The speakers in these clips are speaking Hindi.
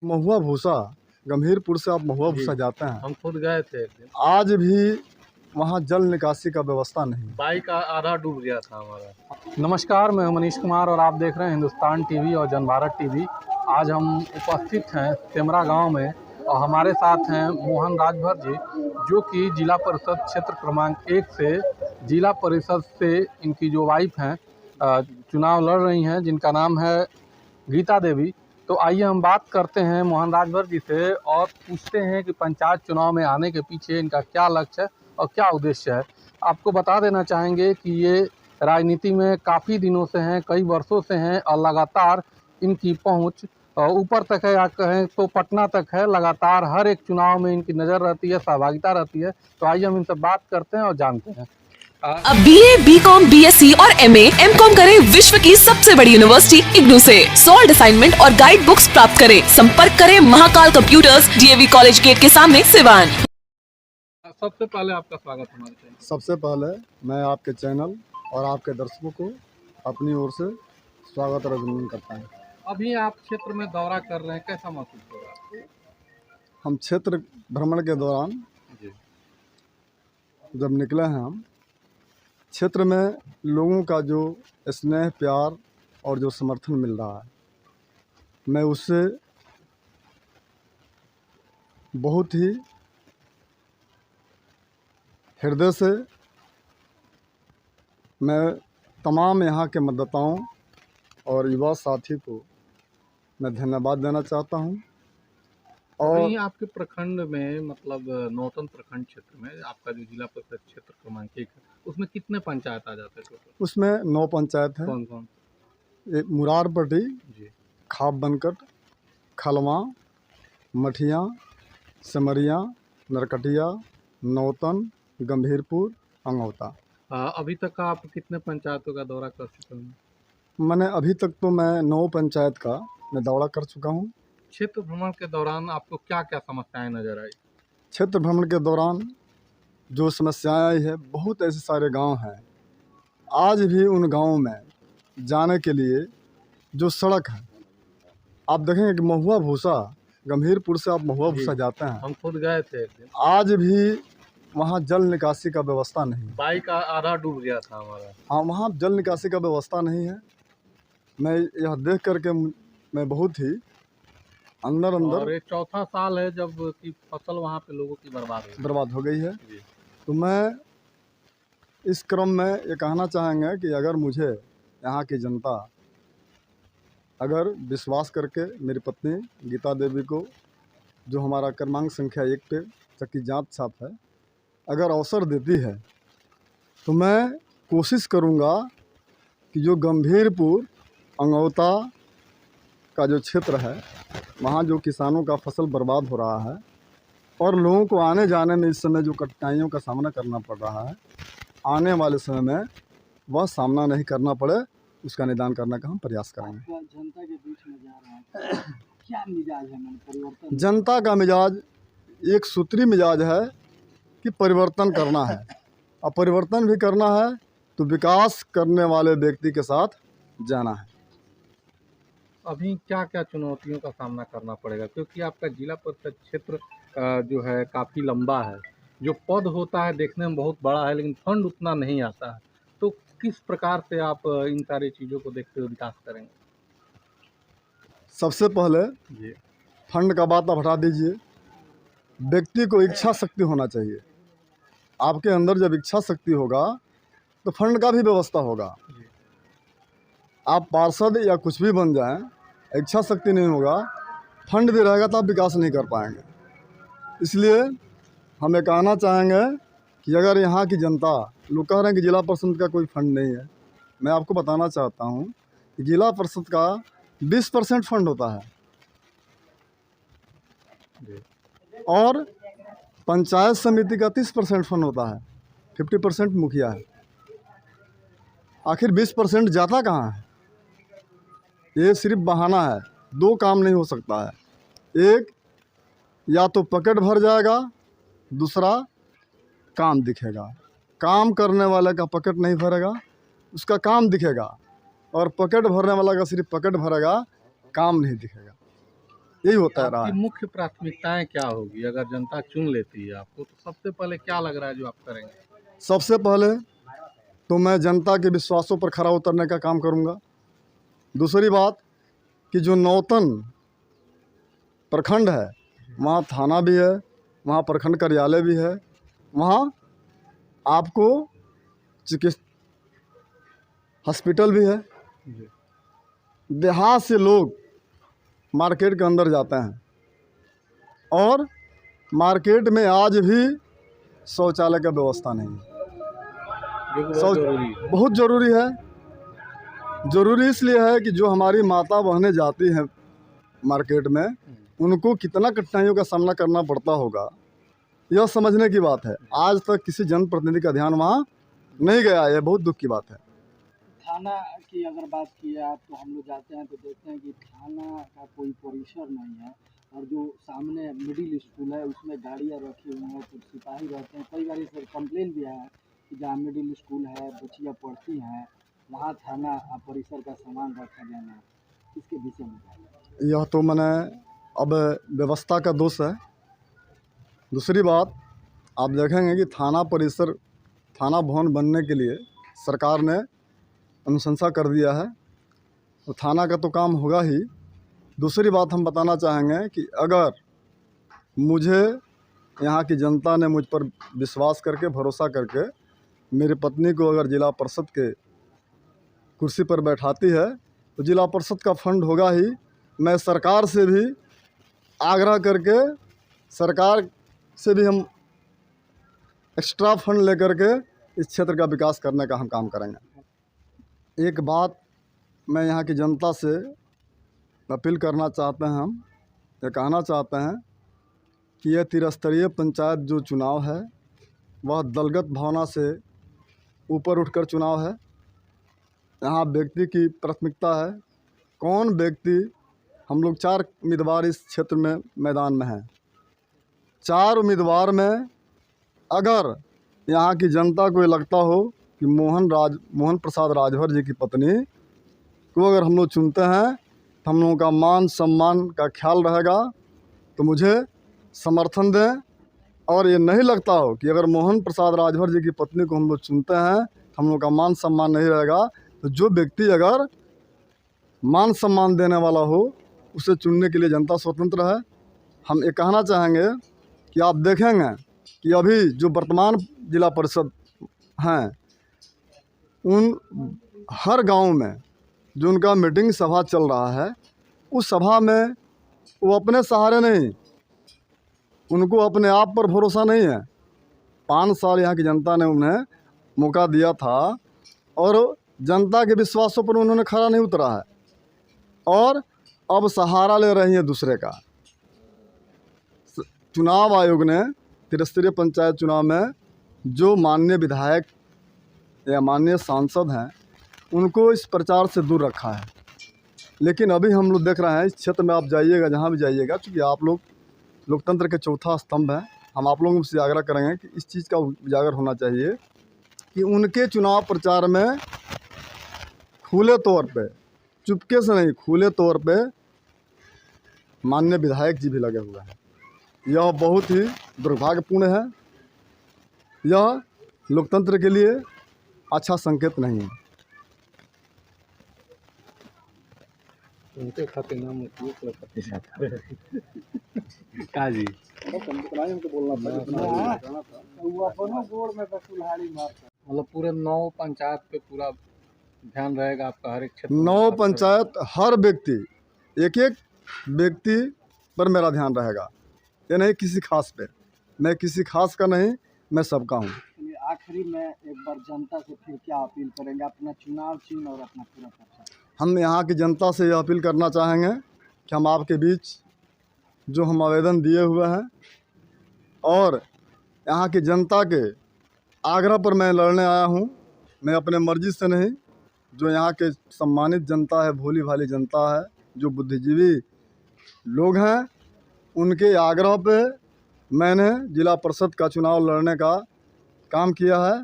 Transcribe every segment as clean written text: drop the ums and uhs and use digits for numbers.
महुआ भूसा गंभीरपुर से आप महुआ भूसा जाते हैं। हम खुद गए थे एक दिन। आज भी वहाँ जल निकासी का व्यवस्था नहीं। बाइक आधा डूब गया था हमारा। नमस्कार, मैं मनीष कुमार और आप देख रहे हैं हिंदुस्तान टीवी और जनभारत टीवी। आज हम उपस्थित हैं सेमरा गांव में और हमारे साथ हैं मोहन राजभर जी, जो कि जिला परिषद क्षेत्र क्रमांक 1 से जिला परिषद से इनकी जो वाइफ हैं चुनाव लड़ रही हैं, जिनका नाम है गीता देवी। तो आइए हम बात करते हैं मोहन राजभर जी से और पूछते हैं कि पंचायत चुनाव में आने के पीछे इनका क्या लक्ष्य है और क्या उद्देश्य है। आपको बता देना चाहेंगे कि ये राजनीति में काफ़ी दिनों से हैं, कई वर्षों से हैं और लगातार इनकी पहुंच ऊपर तक है या कहें तो पटना तक है। लगातार हर एक चुनाव में इनकी नज़र रहती है, सहभागिता रहती है। तो आइए हम इनसे बात करते हैं और जानते हैं। अब BA, BCom, BSc और MA, MCom करें विश्व की सबसे बड़ी यूनिवर्सिटी इग्नू से। सॉल्ड असाइनमेंट और गाइड बुक्स प्राप्त करें। संपर्क करें Mahakal computers, DAV college gate के सामने, सिवान। सबसे पहले आपका स्वागत हमारे चैनल। सबसे पहले मैं आपके चैनल और आपके दर्शकों को अपनी ओर से स्वागत और अभिनंदन करता हूँ। अभी आप क्षेत्र में दौरा कर रहे हैं, कैसा महसूस हो रहा है? हम क्षेत्र भ्रमण के दौरान जी। जब निकले हैं, हम क्षेत्र में लोगों का जो स्नेह प्यार और जो समर्थन मिल रहा है, मैं उससे बहुत ही हृदय से मैं तमाम यहाँ के मतदाताओं और युवा साथी को मैं धन्यवाद देना चाहता हूँ। और आपके प्रखंड में मतलब नौतन प्रखंड क्षेत्र में आपका जो जिला परिषद क्षेत्र क्रमांक 1 है, उसमें कितने पंचायत आ जाते हैं टोटल? उसमें 9 पंचायत है। कौन कौन? एक मुरारपट्टी जी, खाप बनकट, खलवा, मठिया, सिमरिया, नरकटिया, नौतन, गंभीरपुर, अंगौता। अभी तक आप कितने पंचायतों का दौरा कर चुके हैं? मैंने अभी तक तो मैं 9 पंचायत का मैं दौरा कर चुका हूँ। क्षेत्र भ्रमण के दौरान आपको क्या क्या समस्याएं नजर आई? क्षेत्र भ्रमण के दौरान जो समस्याएं आई है, बहुत ऐसे सारे गांव हैं। आज भी उन गांवों में जाने के लिए जो सड़क है, आप देखेंगे कि महुआ भूसा गंभीरपुर से आप महुआ भूसा जाते हैं। हम खुद गए थे एक दिन। आज भी वहाँ जल निकासी का व्यवस्था नहीं। बाइक आधा डूब गया था हमारा। हाँ, वहाँ जल निकासी का व्यवस्था नहीं है। मैं यह देख करके मैं बहुत ही अंदर और ये चौथा साल है जब कि फसल वहाँ पे लोगों की बर्बाद हो गई है। तो मैं इस क्रम में ये कहना चाहेंगे कि अगर मुझे यहाँ की जनता अगर विश्वास करके मेरी पत्नी गीता देवी को, जो हमारा क्रमांक संख्या 1 पे चक्की जांच छाप है, अगर अवसर देती है, तो मैं कोशिश करूँगा कि जो गंभीरपुर अंगौता का जो क्षेत्र है, वहाँ जो किसानों का फसल बर्बाद हो रहा है और लोगों को आने जाने में इस समय जो कठिनाइयों का सामना करना पड़ रहा है, आने वाले समय में वह सामना नहीं करना पड़े, उसका निदान करने का हम प्रयास करेंगे। जनता के बीच में जा रहा है, क्या मिजाज है? परिवर्तन जनता का मिजाज एक सूत्री मिजाज है कि परिवर्तन करना है, और परिवर्तन भी करना है तो विकास करने वाले व्यक्ति के साथ जाना है। अभी क्या क्या चुनौतियों का सामना करना पड़ेगा, क्योंकि आपका जिला परिषद क्षेत्र जो है काफ़ी लंबा है, जो पद होता है देखने में बहुत बड़ा है, लेकिन फंड उतना नहीं आता है। तो किस प्रकार से आप इन सारी चीज़ों को देखते हुए विकास करेंगे? सबसे पहले जी, फंड का बात आप हटा दीजिए, व्यक्ति को इच्छा शक्ति होना चाहिए। आपके अंदर जब इच्छा शक्ति होगा तो फंड का भी व्यवस्था होगा। आप पार्षद या कुछ भी बन जाएं, इच्छा शक्ति नहीं होगा, फंड भी रहेगा तो आप विकास नहीं कर पाएंगे। इसलिए हम ये कहना चाहेंगे कि अगर यहाँ की जनता, लोग कह रहे हैं कि जिला परिषद का कोई फंड नहीं है, मैं आपको बताना चाहता हूँ कि जिला परिषद का 20% फंड होता है और पंचायत समिति का 30% फंड होता है, 50% मुखिया है। आखिर 20% जाता कहाँ है? ये सिर्फ बहाना है। 2 काम नहीं हो सकता है, एक या तो पॉकेट भर जाएगा, दूसरा काम दिखेगा। काम करने वाले का पॉकेट नहीं भरेगा, उसका काम दिखेगा, और पॉकेट भरने वाला का सिर्फ पॉकेट भरेगा, काम नहीं दिखेगा। यही होता रहा आपकी है। मुख्य प्राथमिकताएं क्या होगी अगर जनता चुन लेती है आपको, तो सबसे पहले क्या लग रहा है जो आप करेंगे? सबसे पहले तो मैं जनता के विश्वासों पर खरा उतरने का काम करूंगा। दूसरी बात कि जो नौतन प्रखंड है वहाँ थाना भी है, वहाँ प्रखंड कार्यालय भी है, वहाँ आपको चिकित्सा हॉस्पिटल भी है। जी। देहात से लोग मार्केट के अंदर जाते हैं और मार्केट में आज भी शौचालय का व्यवस्था नहीं है। जो कि बहुत जरूरी है। बहुत ज़रूरी है। ज़रूरी इसलिए है कि जो हमारी माता बहनें जाती हैं मार्केट में, उनको कितना कठिनाइयों का सामना करना पड़ता होगा, यह समझने की बात है। आज तक किसी जनप्रतिनिधि का ध्यान वहाँ नहीं गया, यह बहुत दुख की बात है। थाना की अगर बात की आप, तो हम लोग जाते हैं तो देखते हैं कि थाना का कोई परिसर नहीं है, और जो सामने मिडिल स्कूल है उसमें गाड़ियाँ रखी हुई हैं, कुछ सिपाही रहते हैं। कई बार इस पर कंप्लेन भी है कि जहाँ मिडिल स्कूल है, बच्चियाँ पढ़ती हैं, वहाँ थाना परिसर का सामान रखा जाना, इसके विषय में क्या? यह तो मैंने अब व्यवस्था का दोष है। दूसरी बात, आप देखेंगे कि थाना परिसर, थाना भवन बनने के लिए सरकार ने अनुशंसा कर दिया है, तो थाना का तो काम होगा ही। दूसरी बात हम बताना चाहेंगे कि अगर मुझे यहाँ की जनता ने मुझ पर विश्वास करके, भरोसा करके मेरी पत्नी को अगर जिला परिषद के कुर्सी पर बैठाती है, तो जिला परिषद का फंड होगा ही। मैं सरकार से भी आग्रह करके, सरकार से भी हम एक्स्ट्रा फंड लेकर के इस क्षेत्र का विकास करने का हम काम करेंगे। एक बात मैं यहाँ की जनता से अपील करना चाहते हैं, हम ये कहना चाहते हैं कि यह त्रिस्तरीय पंचायत जो चुनाव है वह दलगत भावना से ऊपर उठकर चुनाव है। यहाँ व्यक्ति की प्राथमिकता है। कौन व्यक्ति, हम लोग 4 उम्मीदवार इस क्षेत्र में मैदान में हैं। 4 उम्मीदवार में अगर यहाँ की जनता को ये लगता हो कि मोहन प्रसाद राजभर जी की पत्नी को अगर हम लोग चुनते हैं तो हम लोगों का मान सम्मान का ख्याल रहेगा, तो मुझे समर्थन दें। और ये नहीं लगता हो कि अगर मोहन प्रसाद राजभर जी की पत्नी को हम लोग चुनते हैं तो हम लोग का मान सम्मान नहीं रहेगा, तो जो व्यक्ति अगर मान सम्मान देने वाला हो उसे चुनने के लिए जनता स्वतंत्र है। हम ये कहना चाहेंगे कि आप देखेंगे कि अभी जो वर्तमान जिला परिषद हैं, उन हर गांव में जो उनका मीटिंग सभा चल रहा है, उस सभा में वो अपने सहारे नहीं, उनको अपने आप पर भरोसा नहीं है। 5 साल यहाँ की जनता ने उन्हें मौका दिया था और जनता के विश्वासों पर उन्होंने खरा नहीं उतरा है, और अब सहारा ले रही है दूसरे का। चुनाव आयोग ने त्रिस्तरीय पंचायत चुनाव में जो माननीय विधायक या माननीय सांसद हैं, उनको इस प्रचार से दूर रखा है। लेकिन अभी हम लोग देख रहे हैं, इस क्षेत्र में आप जाइएगा, जहाँ भी जाइएगा, क्योंकि आप लोग लोकतंत्र के चौथा स्तंभ हैं, हम आप लोगों से आग्रह करेंगे कि इस चीज़ का उजागर होना चाहिए कि उनके चुनाव प्रचार में खुले तौर पे, चुपके से नहीं, खुले तौर पे माननीय विधायक जी भी लगे हुए हैं। यह बहुत ही दुर्भाग्यपूर्ण है। यह लोकतंत्र के लिए अच्छा संकेत नहीं है। उनके खाते नाम का जी वो अपनों गोड़ में तो कुल्हाड़ी मारता। मतलब पूरे 9 पंचायत पे पूरा ध्यान रहेगा आपका, हर एक क्षेत्र 9 पंचायत, हर व्यक्ति, एक व्यक्ति पर मेरा ध्यान रहेगा। ये नहीं किसी खास पे, मैं किसी खास का नहीं, मैं सबका हूँ। आखिरी में एक बार जनता से फिर क्या अपील करेंगे, अपना चुनाव चिन्ह और अपना पूरा प्रचार? हम यहाँ की जनता से यह अपील करना चाहेंगे कि हम आपके बीच जो हम आवेदन दिए हुए हैं और यहाँ की जनता के आग्रह पर मैं लड़ने आया हूँ, मैं अपने मर्जी से नहीं, जो यहाँ के सम्मानित जनता है, भोली भाली जनता है, जो बुद्धिजीवी लोग हैं, उनके आग्रह पे मैंने जिला परिषद का चुनाव लड़ने का काम किया है।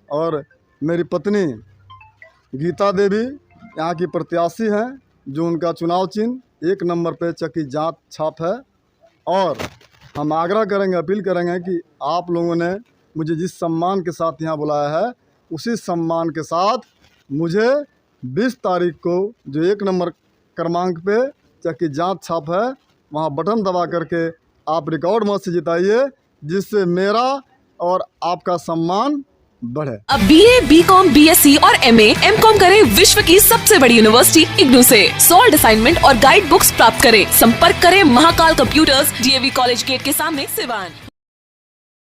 और मेरी पत्नी गीता देवी यहाँ की प्रत्याशी हैं, जो उनका चुनाव चिन्ह 1 नंबर पे चक्की जांच छाप है। और हम आग्रह करेंगे, अपील करेंगे कि आप लोगों ने मुझे जिस सम्मान के साथ यहाँ बुलाया है, उसी सम्मान के साथ मुझे 20 तारीख को जो 1 नंबर क्रमांक पे चक्की जांच छाप है, वहाँ बटन दबा करके आप रिकॉर्ड मत से जिताइए, जिससे मेरा और आपका सम्मान बढ़े। अब BA, BCom, BSc और MA, MCom करें विश्व की सबसे बड़ी यूनिवर्सिटी इग्नू से। सॉल्ड असाइनमेंट और गाइड बुक्स प्राप्त करें। संपर्क करें Mahakal computers, DAV college gate के सामने, सिवान।